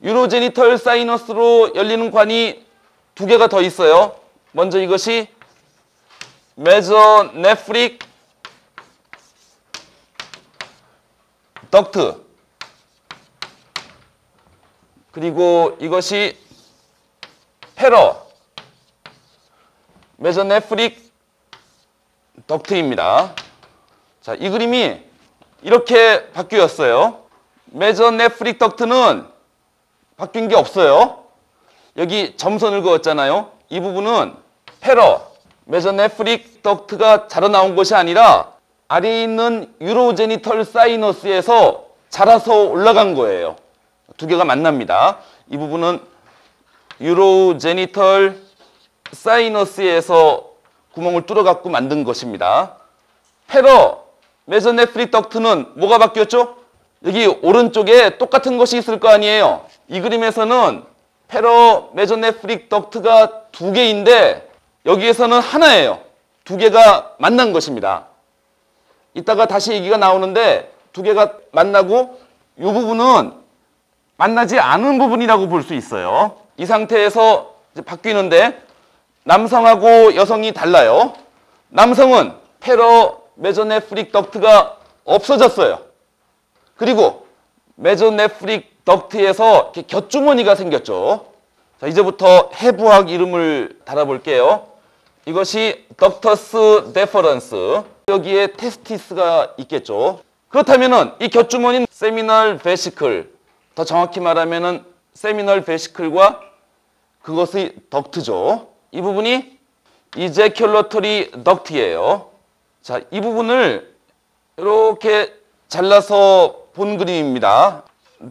유로제니털 사이너스로 열리는 관이 두 개가 더 있어요. 먼저 이것이 메저네프릭 덕트, 그리고 이것이 페러 메저네프릭 덕트입니다. 자, 이 그림이 이렇게 바뀌었어요. 메저네프릭 덕트는 바뀐 게 없어요. 여기 점선을 그었잖아요. 이 부분은 페러 메저네프릭 덕트가 자라 나온 것이 아니라 아래에 있는 유로제니털 사이너스에서 자라서 올라간 거예요. 두 개가 만납니다. 이 부분은 유로제니털 사이너스에서 구멍을 뚫어갖고 만든 것입니다. 페러 메저네프릭 덕트는 뭐가 바뀌었죠? 여기 오른쪽에 똑같은 것이 있을 거 아니에요. 이 그림에서는 페러 메저네프릭 덕트가 두 개인데 여기에서는 하나예요. 두 개가 만난 것입니다. 이따가 다시 얘기가 나오는데 두 개가 만나고 이 부분은 만나지 않은 부분이라고 볼 수 있어요. 이 상태에서 이제 바뀌는데 남성하고 여성이 달라요. 남성은 페러 메저네프릭 덕트가 없어졌어요. 그리고 메저네프릭 덕트에서 이렇게 곁주머니가 생겼죠. 자, 이제부터 해부학 이름을 달아볼게요. 이것이 덕터스 데퍼런스. 여기에 테스티스가 있겠죠. 그렇다면은 이 곁주머니는 세미널 베시클, 더 정확히 말하면은 세미널 베시클과 그것의 덕트죠. 이 부분이 이제큘러터리 덕트예요. 자, 이 부분을 이렇게 잘라서 본 그림입니다.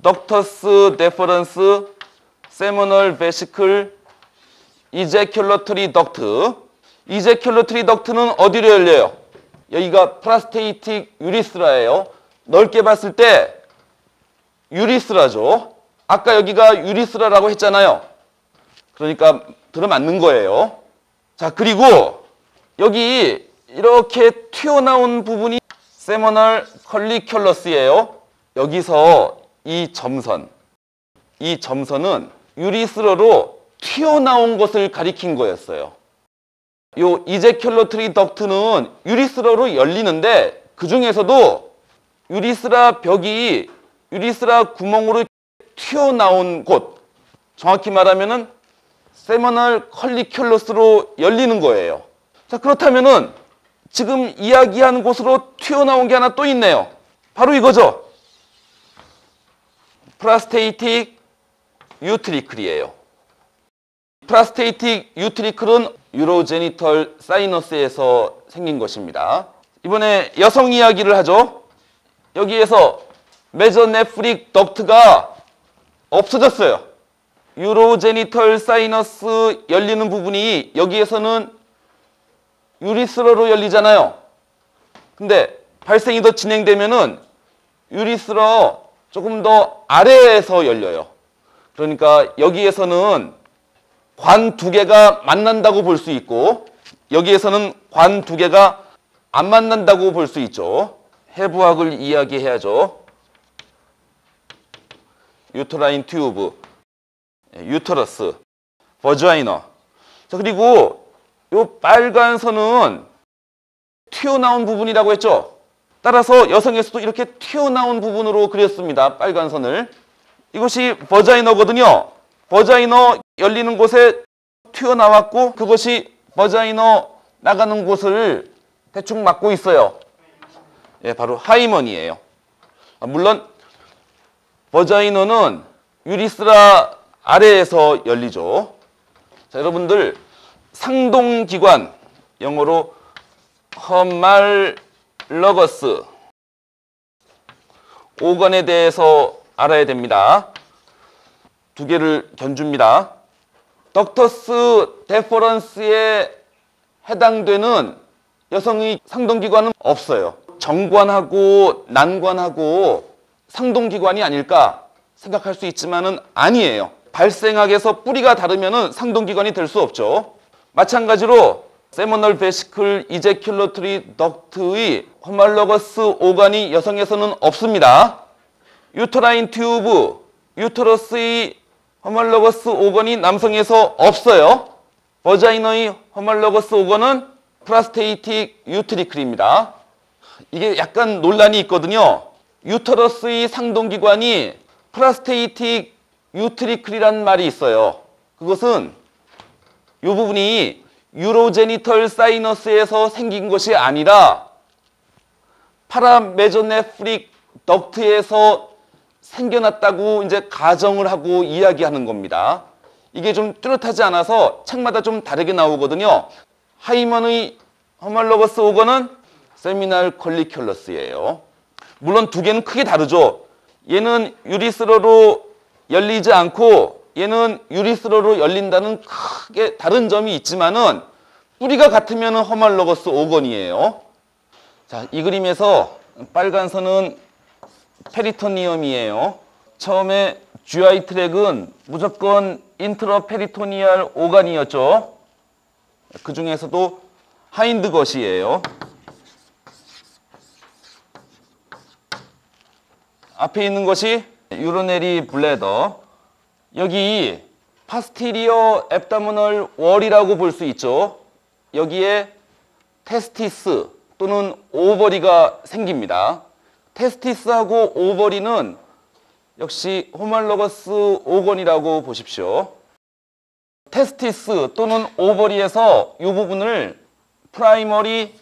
덕터스 데퍼런스, 세미널 베시클, 이제큘러터리 덕트. 이제큘러터리 덕트는 어디로 열려요? 여기가 프라스테이틱 유리스라예요. 넓게 봤을 때 유리스라죠. 아까 여기가 유리스라라고 했잖아요. 그러니까 들어맞는 거예요. 자, 그리고 여기 이렇게 튀어나온 부분이 세미널 컬리큘러스예요. 여기서 이 점선은 유리스러로 튀어나온 것을 가리킨 거였어요. 요 이제큘러터리 덕트는 유리스러로 열리는데 그 중에서도 유리스라 벽이 유리스라 구멍으로 튀어나온 곳, 정확히 말하면은 세미널 컬리큘러스로 열리는 거예요. 자, 그렇다면은 지금 이야기한 곳으로 튀어나온 게 하나 또 있네요. 바로 이거죠. 프라스테이틱 유트리클이에요. 프라스테이틱 유트리클은 유로제니털 사이너스에서 생긴 것입니다. 이번에 여성 이야기를 하죠. 여기에서 메저네프릭 덕트가 없어졌어요. 유로제니털 사이너스 열리는 부분이 여기에서는 유리스러로 열리잖아요. 근데 발생이 더 진행되면은 유리스러 조금 더 아래에서 열려요. 그러니까 여기에서는 관 두 개가 만난다고 볼 수 있고 여기에서는 관 두 개가 안 만난다고 볼 수 있죠. 해부학을 이야기해야죠. 유터라인 튜브, 유터러스, 버자이너. 자, 그리고 이 빨간 선은 튀어나온 부분이라고 했죠. 따라서 여성에서도 이렇게 튀어나온 부분으로 그렸습니다. 빨간 선을. 이것이 버자이너거든요. 버자이너 열리는 곳에 튀어나왔고 그것이 버자이너 나가는 곳을 대충 막고 있어요. 예, 바로 하이머니예요. 물론 버자이너는 유리스라 아래에서 열리죠. 자, 여러분들 상동기관, 영어로 허말러거스 오건에 대해서 알아야 됩니다. 두 개를 견줍니다. 덕터스 데퍼런스에 해당되는 여성의 상동기관은 없어요. 정관하고 난관하고 상동기관이 아닐까 생각할 수 있지만은 아니에요. 발생학에서 뿌리가 다르면은 상동기관이 될 수 없죠. 마찬가지로 세미널 베시클 이제큘러터리 덕트의 호말러거스 오간이 여성에서는 없습니다. 유터라인 튜브, 유터러스의 호멀러거스 오건이 남성에서 없어요. 버자이너의 호멀러거스 오건은 프라스테이틱 유트리클입니다. 이게 약간 논란이 있거든요. 유터러스의 상동기관이 프라스테이틱 유트리클이란 말이 있어요. 그것은 이 부분이 유로제니털 사이너스에서 생긴 것이 아니라 파라메조네프릭 덕트에서 생겨났다고 이제 가정을 하고 이야기하는 겁니다. 이게 좀 뚜렷하지 않아서 책마다 좀 다르게 나오거든요. 하이먼의 호멀러거스 오건은 세미날 컬리큘러스예요. 물론 두 개는 크게 다르죠. 얘는 유리스러로 열리지 않고 얘는 유리스러로 열린다는 크게 다른 점이 있지만은 뿌리가 같으면 호멀러거스 오건이에요. 자, 이 그림에서 빨간 선은 페리토니엄이에요. 처음에 GI 트랙은 무조건 인트러페리토니알 오간이었죠. 그 중에서도 하인드것이에요. 앞에 있는 것이 유로네리 블레더. 여기 파스티리어 앱다모널 월이라고 볼 수 있죠. 여기에 테스티스 또는 오버리가 생깁니다. 테스티스하고 오버리는 역시 호멀러거스 오건이라고 보십시오. 테스티스 또는 오버리에서 이 부분을 프라이머리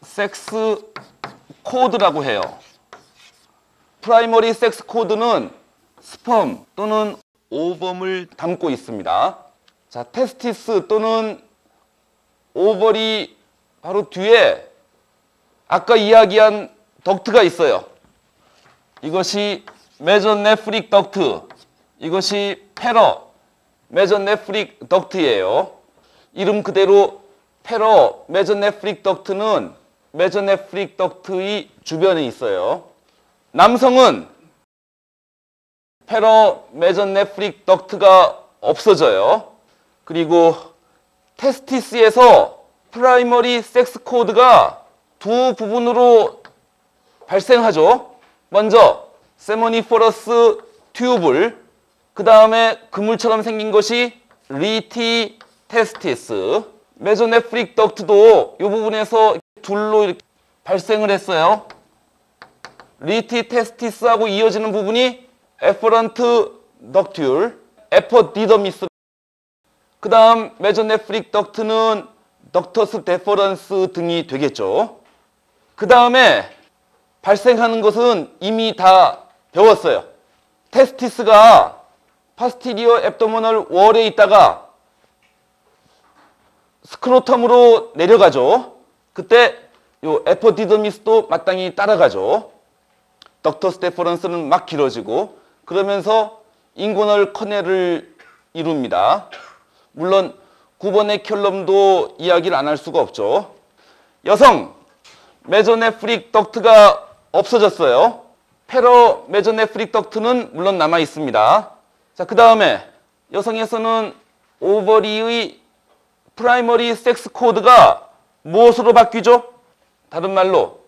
섹스 코드라고 해요. 프라이머리 섹스 코드는 스펌 또는 오범을 담고 있습니다. 자, 테스티스 또는 오버리 바로 뒤에 아까 이야기한 덕트가 있어요. 이것이 메조네프릭 덕트, 이것이 페러 메조네프릭 덕트예요. 이름 그대로 페러 메조네프릭 덕트는 메조네프릭 덕트의 주변에 있어요. 남성은 페러 메조네프릭 덕트가 없어져요. 그리고 테스티스에서 프라이머리 섹스 코드가 두 부분으로 발생하죠. 먼저 세모니포러스 튜블, 그 다음에 그물처럼 생긴 것이 리티 테스티스. 메조네프릭 덕트도 이 부분에서 둘로 이렇게 발생을 했어요. 리티 테스티스하고 이어지는 부분이 에퍼런트 덕튠, 에퍼디더미스. 그 다음 메조네프릭 덕트는 덕터스 데퍼런스 등이 되겠죠. 그 다음에 발생하는 것은 이미 다 배웠어요. 테스티스가 파스티리어 앱도모널 월에 있다가 스크로텀으로 내려가죠. 그때 요 에퍼디더미스도 마땅히 따라가죠. 덕터스 데퍼런스는 막 길어지고 그러면서 인고널 커넬을 이룹니다. 물론 9번의 켤럼도 이야기를 안 할 수가 없죠. 여성 메조네프릭 덕트가 없어졌어요. 페러 메조네프릭 덕트는 물론 남아 있습니다. 자, 그 다음에 여성에서는 오버리의 프라이머리 섹스 코드가 무엇으로 바뀌죠? 다른 말로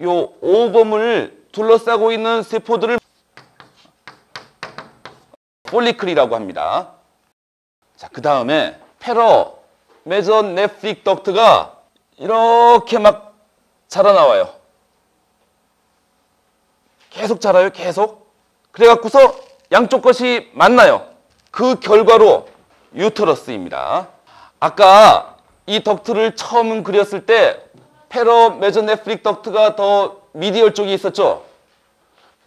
요 오범을 둘러싸고 있는 세포들을 폴리클이라고 합니다. 자, 그 다음에 페러 메조네프릭 덕트가 이렇게 막 자라나와요. 계속 자라요, 계속. 그래갖고서 양쪽 것이 만나요. 그 결과로 유터러스입니다. 아까 이 덕트를 처음 그렸을 때 페러 메조네프릭 덕트가 더 미디얼 쪽에 있었죠.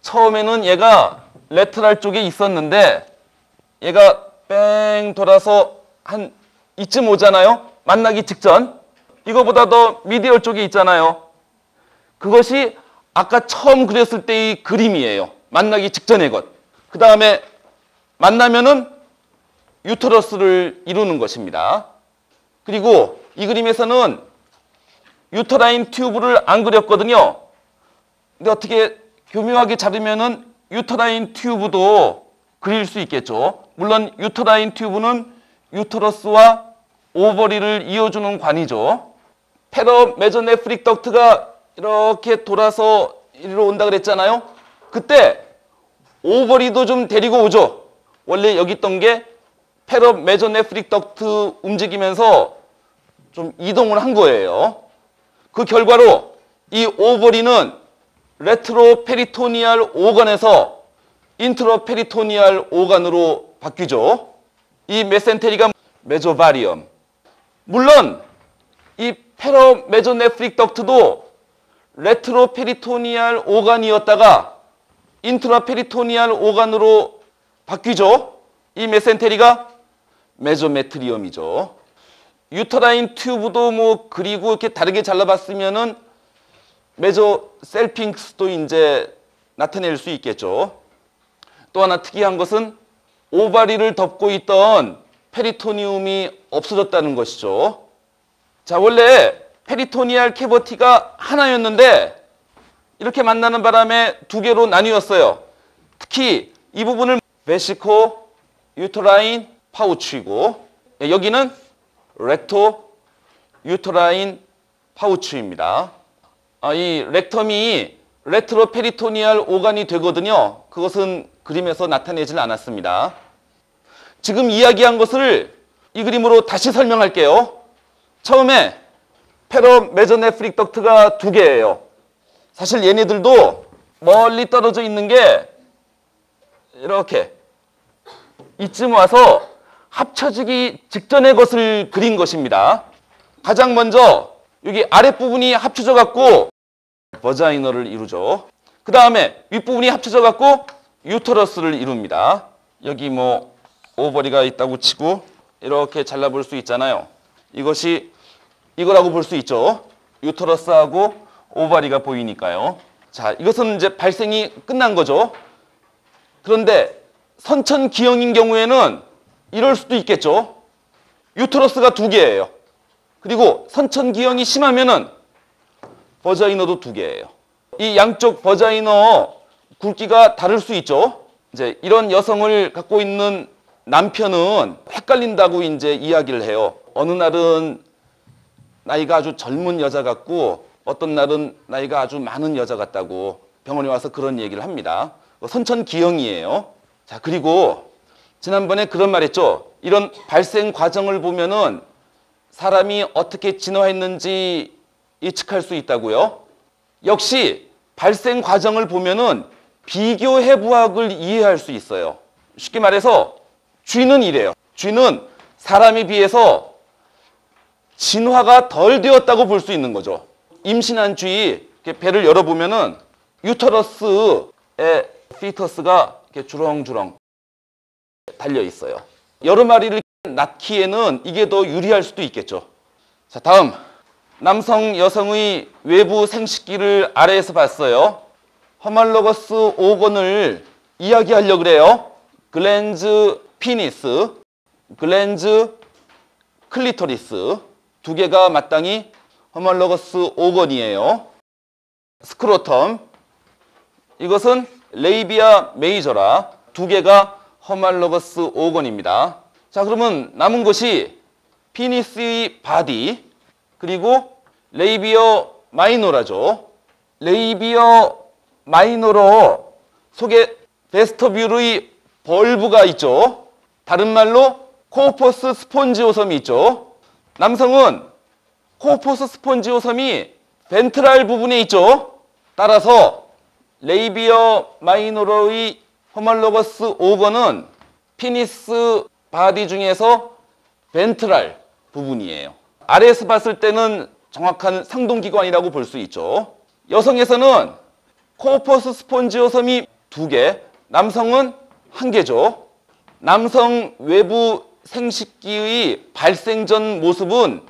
처음에는 얘가 레터럴 쪽에 있었는데 얘가 뺑 돌아서 한 이쯤 오잖아요. 만나기 직전. 이거보다 더 미디얼 쪽에 있잖아요. 그것이 아까 처음 그렸을 때의 그림이에요. 만나기 직전의 것. 그 다음에 만나면은 유터러스를 이루는 것입니다. 그리고 이 그림에서는 유터라인 튜브를 안 그렸거든요. 근데 어떻게 교묘하게 자르면은 유터라인 튜브도 그릴 수 있겠죠. 물론 유터라인 튜브는 유터러스와 오버리를 이어주는 관이죠. 페러 메조네프릭 덕트가 이렇게 돌아서 이리로 온다 그랬잖아요. 그때 오버리도 좀 데리고 오죠. 원래 여기 있던 게 패럽 메조네프릭 덕트 움직이면서 좀 이동을 한 거예요. 그 결과로 이 오버리는 레트로페리토니알 오건에서 인트로페리토니알 오건으로 바뀌죠. 이 메센테리가 메조바리엄. 물론 이 패럽 메조네프릭 덕트도 레트로페리토니알 오건이었다가 인트라페리토니알 오건으로 바뀌죠. 이 메센테리가 메조메트리엄이죠. 유터라인 튜브도 뭐 그리고 이렇게 다르게 잘라봤으면은 메조셀핑크스도 이제 나타낼 수 있겠죠. 또 하나 특이한 것은 오바리를 덮고 있던 페리토니움이 없어졌다는 것이죠. 자, 원래 페리토니알 캐버티가 하나였는데 이렇게 만나는 바람에 두 개로 나뉘었어요. 특히 이 부분을 베시코 유터라인 파우치이고 여기는 렉토 유터라인 파우치입니다. 이 렉텀이 레트로페리토니알 오간이 되거든요. 그것은 그림에서 나타내질 않았습니다. 지금 이야기한 것을 이 그림으로 다시 설명할게요. 처음에 패럽 메조네프릭 덕트가 두 개예요. 사실 얘네들도 멀리 떨어져 있는 게 이렇게 이쯤 와서 합쳐지기 직전의 것을 그린 것입니다. 가장 먼저 여기 아랫부분이 합쳐져 갖고 버자이너를 이루죠. 그 다음에 윗부분이 합쳐져 갖고 유터러스를 이룹니다. 여기 뭐 오버리가 있다고 치고 이렇게 잘라볼 수 있잖아요. 이것이 이거라고 볼 수 있죠. 유터러스하고 오바리가 보이니까요. 자, 이것은 이제 발생이 끝난 거죠. 그런데 선천기형인 경우에는 이럴 수도 있겠죠. 유터러스가 두 개예요. 그리고 선천기형이 심하면은 버자이너도 두 개예요. 이 양쪽 버자이너 굵기가 다를 수 있죠. 이제 이런 여성을 갖고 있는 남편은 헷갈린다고 이제 이야기를 해요. 어느 날은 나이가 아주 젊은 여자 같고 어떤 날은 나이가 아주 많은 여자 같다고 병원에 와서 그런 얘기를 합니다. 선천기형이에요. 자, 그리고 지난번에 그런 말 했죠. 이런 발생 과정을 보면은 사람이 어떻게 진화했는지 예측할 수 있다고요. 역시 발생 과정을 보면은 비교해부학을 이해할 수 있어요. 쉽게 말해서 쥐는 이래요. 쥐는 사람에 비해서 진화가 덜 되었다고 볼 수 있는 거죠. 임신한 쥐 배를 열어보면은 유터러스에 피터스가 이렇게 주렁주렁 달려 있어요. 여러 마리를 낳기에는 이게 더 유리할 수도 있겠죠. 자, 다음 남성 여성의 외부 생식기를 아래에서 봤어요. 허말로거스 오건을 이야기하려고 그래요. 글랜즈 피니스, 글랜즈 클리토리스 두 개가 마땅히 허말로거스 오건이에요. 스크로텀, 이것은 레이비아 메이저라 두 개가 허말로거스 오건입니다. 자, 그러면 남은 것이 피니스의 바디 그리고 레이비어 마이노라죠. 레이비어 마이노로 속에 베스터뷰르의 벌브가 있죠. 다른 말로 코퍼스 스폰지오섬이 있죠. 남성은 코퍼스 스폰지오섬이 벤트랄 부분에 있죠. 따라서 레이비어 마이노로의 허말로거스 오건은 피니스 바디 중에서 벤트랄 부분이에요. 아래에서 봤을 때는 정확한 상동기관이라고 볼 수 있죠. 여성에서는 코퍼스 스폰지오섬이 두 개, 남성은 한 개죠. 남성 외부 생식기의 발생 전 모습은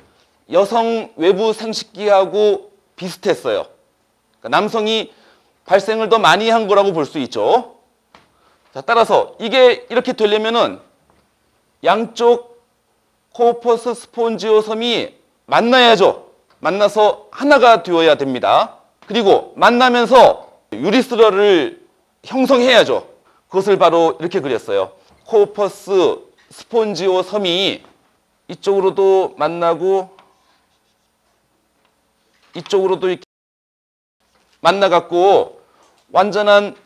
여성 외부 생식기하고 비슷했어요. 그러니까 남성이 발생을 더 많이 한 거라고 볼 수 있죠. 자, 따라서 이게 이렇게 되려면은 양쪽 코퍼스 스폰지오섬이 만나야죠. 만나서 하나가 되어야 됩니다. 그리고 만나면서 유리스러를 형성해야죠. 그것을 바로 이렇게 그렸어요. 코퍼스 스폰지오섬이 이쪽으로도 만나고 이쪽으로도 이렇게 만나갖고 완전한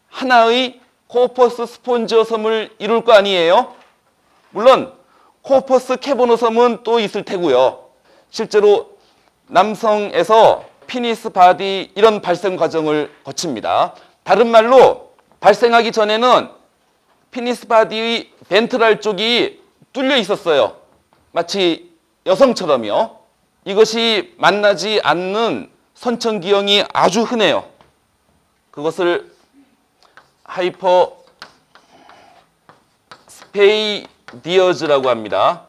하나의 코어퍼스 스폰지오섬을 이룰 거 아니에요? 물론 코어퍼스 캐버노섬은 또 있을 테고요. 실제로 남성에서 피니스 바디 이런 발생 과정을 거칩니다. 다른 말로 발생하기 전에는 피니스 바디의 벤트랄 쪽이 뚫려 있었어요. 마치 여성처럼요. 이것이 만나지 않는 선천기형이 아주 흔해요. 그것을 하이퍼 스페이디어즈라고 합니다.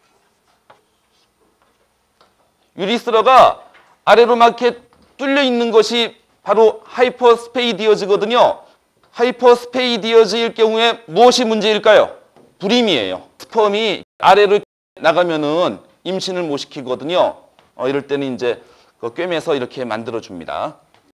유리스러가 아래로 막 이렇게 뚫려 있는 것이 바로 하이퍼 스페이디어즈거든요. 하이퍼 스페이디어즈일 경우에 무엇이 문제일까요? 불임이에요. 스펌이 아래로 나가면은 임신을 못 시키거든요. 이럴 때는 이제 꿰매서 이렇게 만들어 줍니다.